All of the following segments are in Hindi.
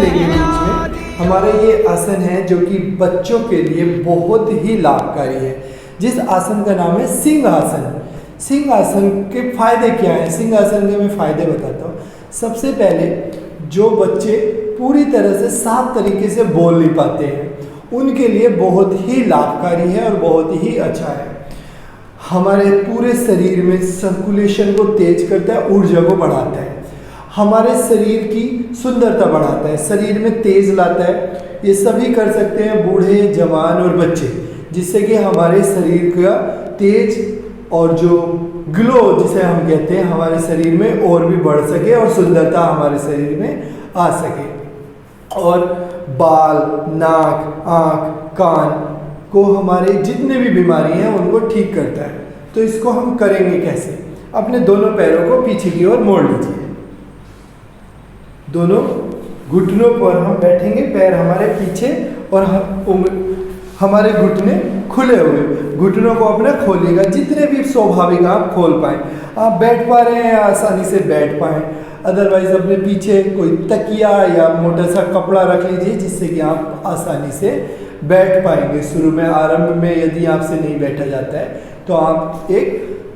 लेंगे बीच में। हमारा ये आसन है जो कि बच्चों के लिए बहुत ही लाभकारी है, जिस आसन का नाम है सिंह आसन। सिंह आसन के फायदे क्या हैं? सिंह आसन के मैं फायदे बताता हूँ। सबसे पहले जो बच्चे पूरी तरह से साफ तरीके से बोल नहीं पाते हैं उनके लिए बहुत ही लाभकारी है और बहुत ही अच्छा है। हमारे पूरे शरीर में सर्कुलेशन को तेज करता है, ऊर्जा को बढ़ाता है, हमारे शरीर की सुंदरता बढ़ाता है, शरीर में तेज लाता है। ये सभी कर सकते हैं, बूढ़े, जवान और बच्चे, जिससे कि हमारे शरीर का तेज और जो ग्लो जिसे हम कहते हैं हमारे शरीर में और भी बढ़ सके और सुंदरता हमारे शरीर में आ सके। और बाल, नाक, आँख, कान को हमारे जितने भी बीमारी हैं उनको ठीक करता है। तो इसको हम करेंगे कैसे? अपने दोनों पैरों को पीछे की ओर मोड़ लीजिए, दोनों घुटनों पर हम बैठेंगे, पैर हमारे पीछे और हमारे घुटने खुले हुए। घुटनों को अपना खोलिएगा जितने भी स्वाभाविक आप खोल पाएँ। आप बैठ पा रहे हैं आसानी से बैठ पाएँ, अदरवाइज अपने पीछे कोई तकिया या मोटा सा कपड़ा रख लीजिए जिससे कि आप आसानी से बैठ पाएंगे। शुरू में, आरंभ में यदि आपसे नहीं बैठा जाता है तो आप एक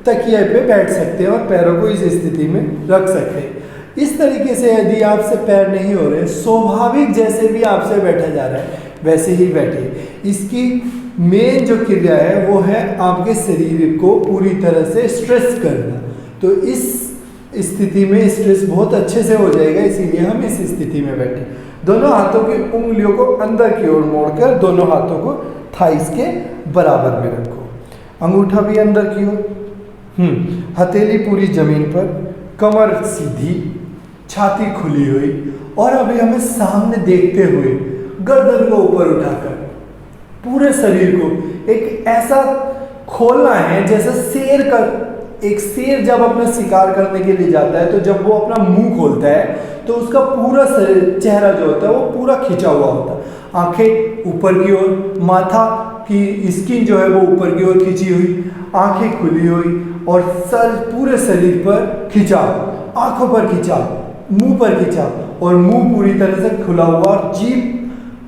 तकिया पे बैठ सकते हैं और पैरों को इस स्थिति में रख सकते हैं। इस तरीके से यदि आपसे पैर नहीं हो रहे, स्वाभाविक जैसे भी आपसे बैठा जा रहा है वैसे ही बैठिए। इसकी मेन जो क्रिया है वो है आपके शरीर को पूरी तरह से स्ट्रेच करना। तो इस स्थिति में स्ट्रेच बहुत अच्छे से हो जाएगा, इसीलिए हम इस स्थिति में बैठे। दोनों हाथों की उंगलियों को अंदर की ओर मोड़कर दोनों हाथों को थाइस के बराबर में रखो, अंगूठा भी अंदर की ओर, हथेली पूरी जमीन पर, कमर सीधी, छाती खुली हुई। और अभी हमें सामने देखते हुए गर्दन को ऊपर उठाकर पूरे शरीर को एक ऐसा खोलना है जैसे शेर का, एक शेर जब अपना शिकार करने के लिए जाता है तो जब वो अपना मुंह खोलता है तो उसका पूरा शरीर, चेहरा जो होता है वो पूरा खिंचा हुआ होता है। आंखें ऊपर की ओर, माथा की स्किन जो है वो ऊपर की ओर खिंची हुई, आंखें खुली हुई और सर पूरे शरीर पर खिंचाव, आंखों पर खिंचाव, मुंह पर खिंचाव और मुंह पूरी तरह से खुला हुआ और जीभ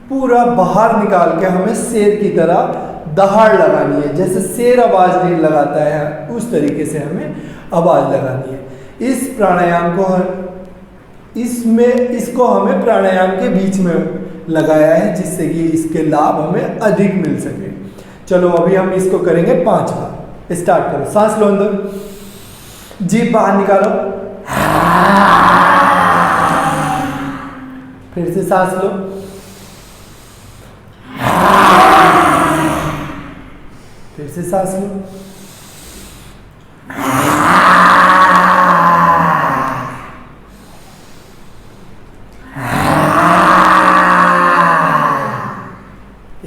पूरा बाहर निकाल के हमें शेर की तरह दहाड़ लगानी है। जैसे शेर आवाज नहीं लगाता है उस तरीके से हमें आवाज लगानी है। इस प्राणायाम को इसको हमें प्राणायाम के बीच में लगाया है जिससे कि इसके लाभ हमें अधिक मिल सके। चलो अभी हम इसको करेंगे 5 बार। स्टार्ट करो। सांस लो, अंदर, जीभ बाहर निकालो, फिर से सांस लो, फिर से सांस लो,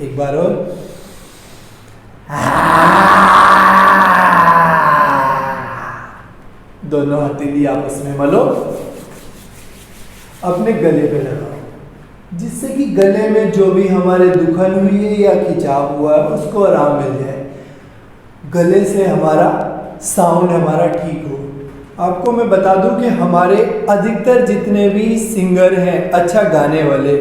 एक बार और, दोनों हथेली आपस में मलो, अपने गले पे लगाओ जिससे कि गले में जो भी हमारे दुखन हुई है या खिंचाव हुआ है उसको आराम मिल जाए, गले से हमारा साउंड हमारा ठीक हो। आपको मैं बता दूं कि हमारे अधिकतर जितने भी सिंगर हैं अच्छा गाने वाले,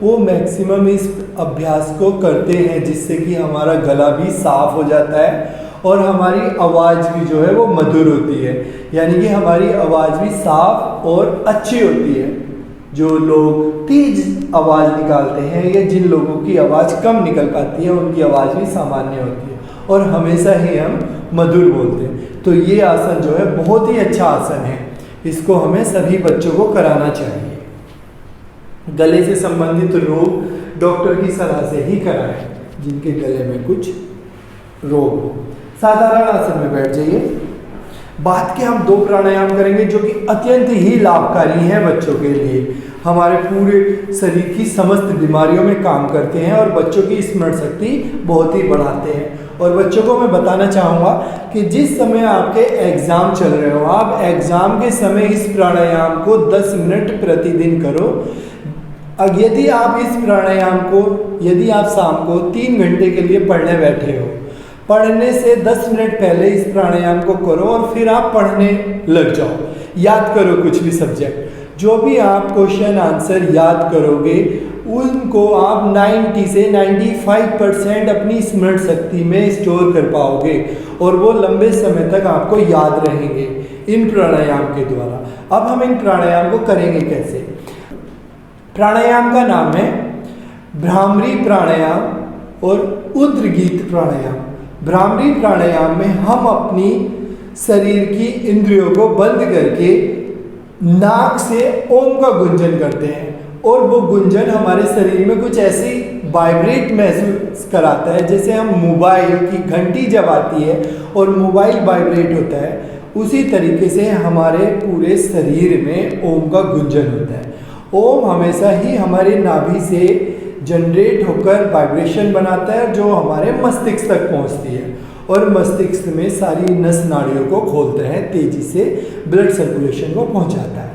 वो मैक्सिमम इस अभ्यास को करते हैं जिससे कि हमारा गला भी साफ हो जाता है और हमारी आवाज़ भी जो है वो मधुर होती है, यानी कि हमारी आवाज़ भी साफ और अच्छी होती है। जो लोग तेज आवाज़ निकालते हैं या जिन लोगों की आवाज़ कम निकल पाती है उनकी आवाज़ भी सामान्य होती है और हमेशा ही हम मधुर बोलते हैं। तो ये आसन जो है बहुत ही अच्छा आसन है, इसको हमें सभी बच्चों को कराना चाहिए। गले से संबंधित रोग डॉक्टर की सलाह से ही कराएं जिनके गले में कुछ रोग हो। साधारण आसन में बैठ जाइए। बात के हम 2 प्राणायाम करेंगे जो कि अत्यंत ही लाभकारी हैं बच्चों के लिए, हमारे पूरे शरीर की समस्त बीमारियों में काम करते हैं और बच्चों की स्मरण शक्ति बहुत ही बढ़ाते हैं। और बच्चों को मैं बताना चाहूँगा कि जिस समय आपके एग्ज़ाम चल रहे हो, आप एग्ज़ाम के समय इस प्राणायाम को 10 मिनट प्रतिदिन करो। अब यदि आप इस प्राणायाम को, यदि आप शाम को 3 घंटे के लिए पढ़ने बैठे हो, पढ़ने से 10 मिनट पहले इस प्राणायाम को करो और फिर आप पढ़ने लग जाओ। याद करो कुछ भी सब्जेक्ट, जो भी आप क्वेश्चन आंसर याद करोगे उनको आप 90 से 95% अपनी स्मरण शक्ति में स्टोर कर पाओगे और वो लंबे समय तक आपको याद रहेंगे इन प्राणायाम के द्वारा। अब हम इन प्राणायाम को करेंगे कैसे। प्राणायाम का नाम है भ्रामरी प्राणायाम और उद्रगीत प्राणायाम। भ्रामरी प्राणायाम में हम अपनी शरीर की इंद्रियों को बंद करके नाक से ओम का गुंजन करते हैं और वो गुंजन हमारे शरीर में कुछ ऐसी वाइब्रेट महसूस कराता है जैसे हम मोबाइल की घंटी जब आती है और मोबाइल वाइब्रेट होता है, उसी तरीके से हमारे पूरे शरीर में ओम का गुंजन होता है। ओम हमेशा ही हमारे नाभि से जनरेट होकर वाइब्रेशन बनाता है जो हमारे मस्तिष्क तक पहुंचती है और मस्तिष्क में सारी नस नाड़ियों को खोलते हैं, तेजी से ब्लड सर्कुलेशन को पहुंचाता है।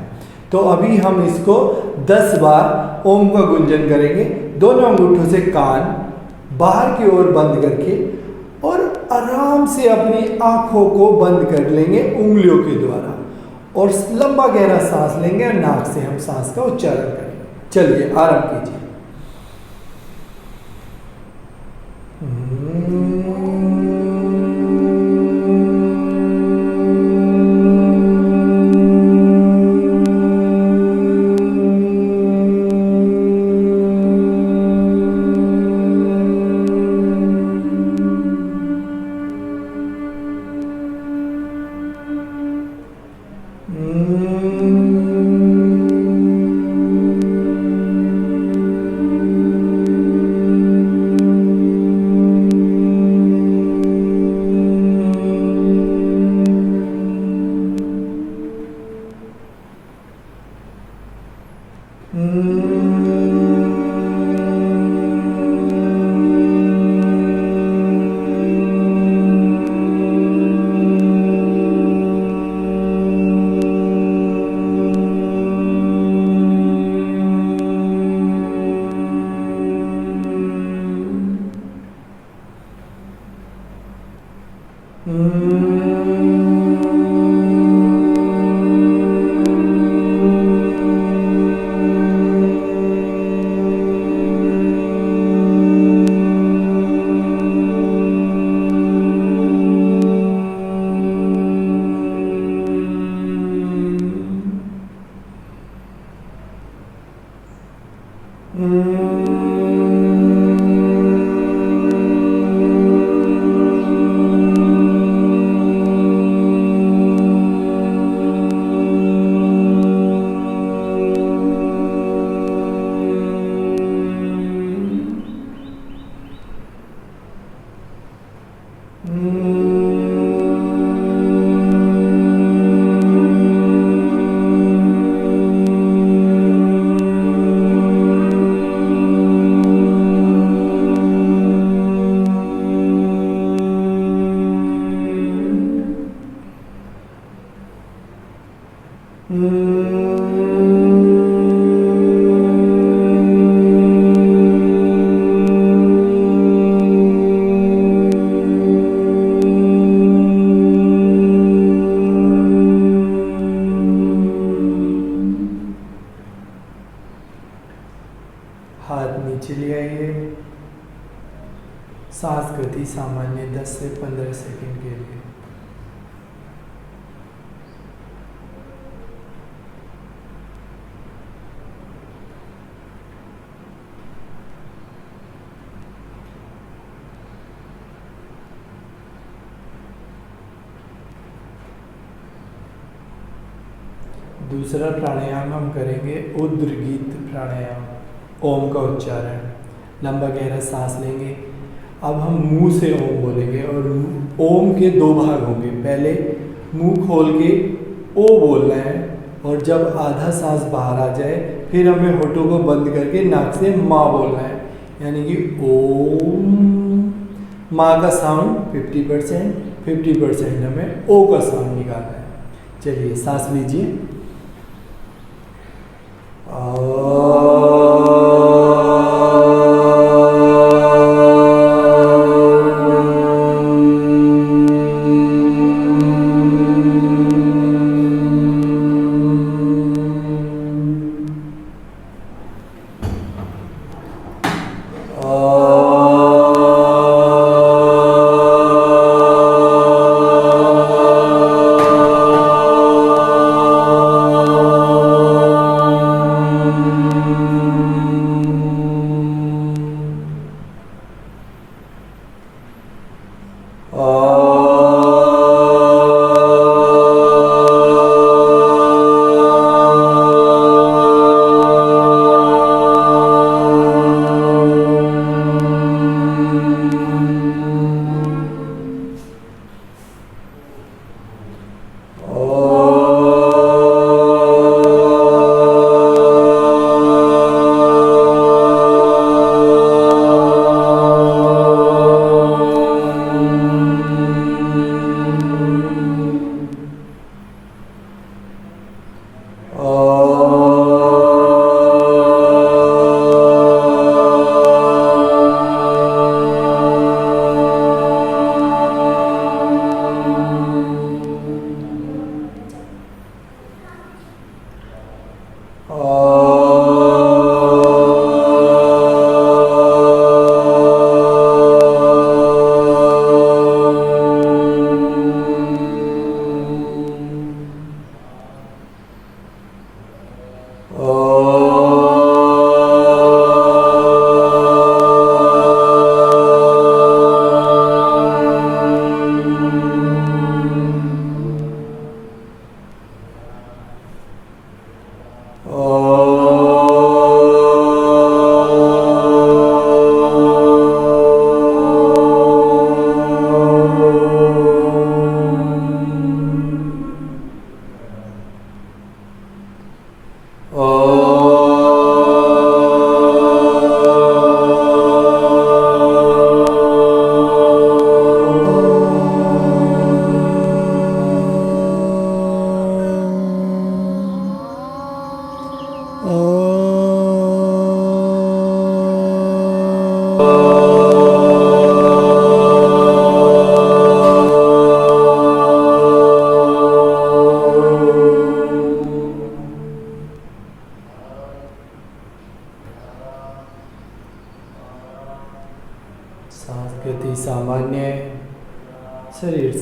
तो अभी हम इसको 10 बार ओम का गुंजन करेंगे। दोनों अंगूठों से कान बाहर की ओर बंद करके और आराम से अपनी आँखों को बंद कर लेंगे उंगलियों के द्वारा और लंबा गहरा सांस लेंगे और नाक से हम सांस का उच्चारण करेंगे। चलिए आरंभ कीजिए। हाथ नीचे ले आइए। सांस गति सामान्य 10 से 15 सेकंड के लिए। दूसरा प्राणायाम हम करेंगे उद्रगीत प्राणायाम। ओम का उच्चारण, लंबा गहरा सांस लेंगे। अब हम मुंह से ओम बोलेंगे और ओम के 2 भाग होंगे। पहले मुंह खोल के ओ बोलना है और जब आधा सांस बाहर आ जाए फिर हमें होठों को बंद करके नाक से माँ बोलना है, यानी कि ओम। माँ का साउंड 50% हमें ओ का साउंड निकालना है। चलिए सांस लीजिए।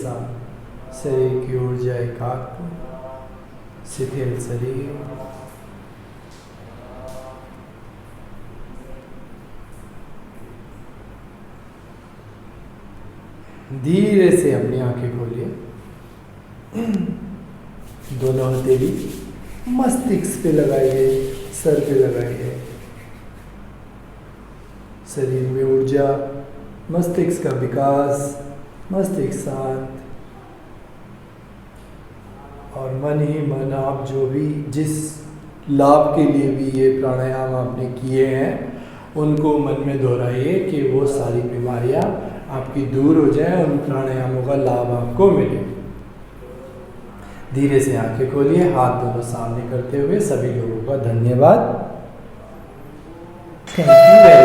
साथ शरीर की ऊर्जा एकाग्र, शिथिल शरीर, धीरे से अपनी आंखें खोलिए। दोनों हथेली मस्तिष्क पे लगाइए, सर पे लगाइए। शरीर में ऊर्जा, मस्तिष्क का विकास, मस्तिष्क शांत, और मन ही मन आप जो भी जिस लाभ के लिए भी ये प्राणायाम आपने किए हैं उनको मन में दोहराइए कि वो सारी बीमारियां आपकी दूर हो जाए, उन प्राणायामों का लाभ आपको मिले। धीरे से आंखें खोलिए, हाथ दोनों सामने करते हुए। सभी लोगों का धन्यवाद। Thank you.